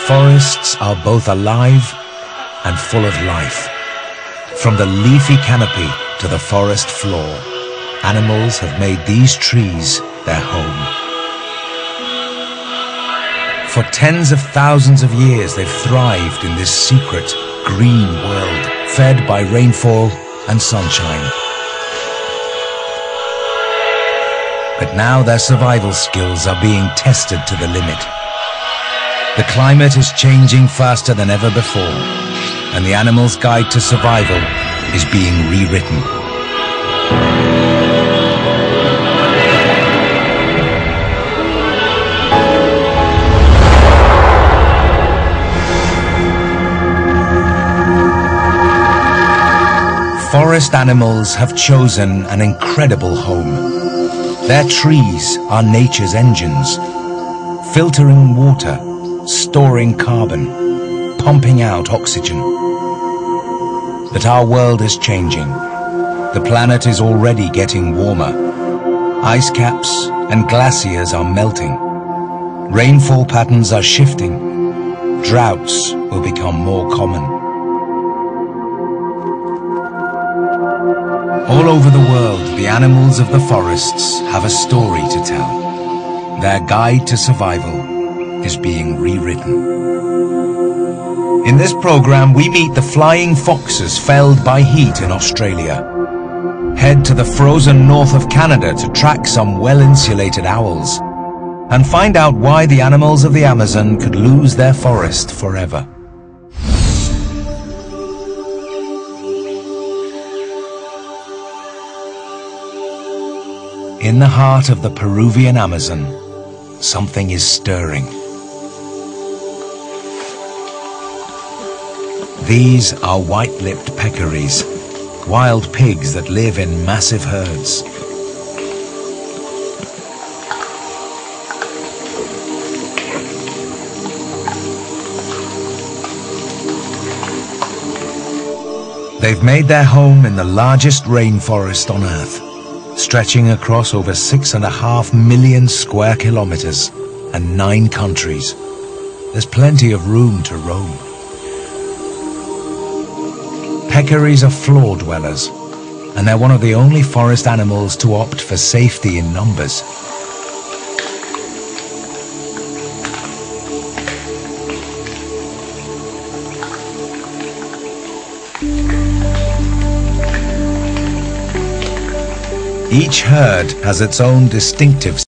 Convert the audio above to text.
Forests are both alive and full of life. From the leafy canopy to the forest floor, animals have made these trees their home. For tens of thousands of years, they've thrived in this secret, green world, fed by rainfall and sunshine. But now their survival skills are being tested to the limit. The climate is changing faster than ever before, and the animal's guide to survival is being rewritten. Forest animals have chosen an incredible home. Their trees are nature's engines, filtering water, storing carbon, pumping out oxygen. But our world is changing. The planet is already getting warmer. Ice caps and glaciers are melting. Rainfall patterns are shifting. Droughts will become more common. All over the world, the animals of the forests have a story to tell. Their guide to survival is being rewritten. In this program, we meet the flying foxes felled by heat in Australia. Head to the frozen north of Canada to track some well-insulated owls, and find out why the animals of the Amazon could lose their forest forever. In the heart of the Peruvian Amazon, something is stirring. These are white-lipped peccaries, wild pigs that live in massive herds. They've made their home in the largest rainforest on Earth, stretching across over 6.5 million square kilometers and 9 countries. There's plenty of room to roam. Peccaries are floor dwellers, and they're one of the only forest animals to opt for safety in numbers. Each herd has its own distinctive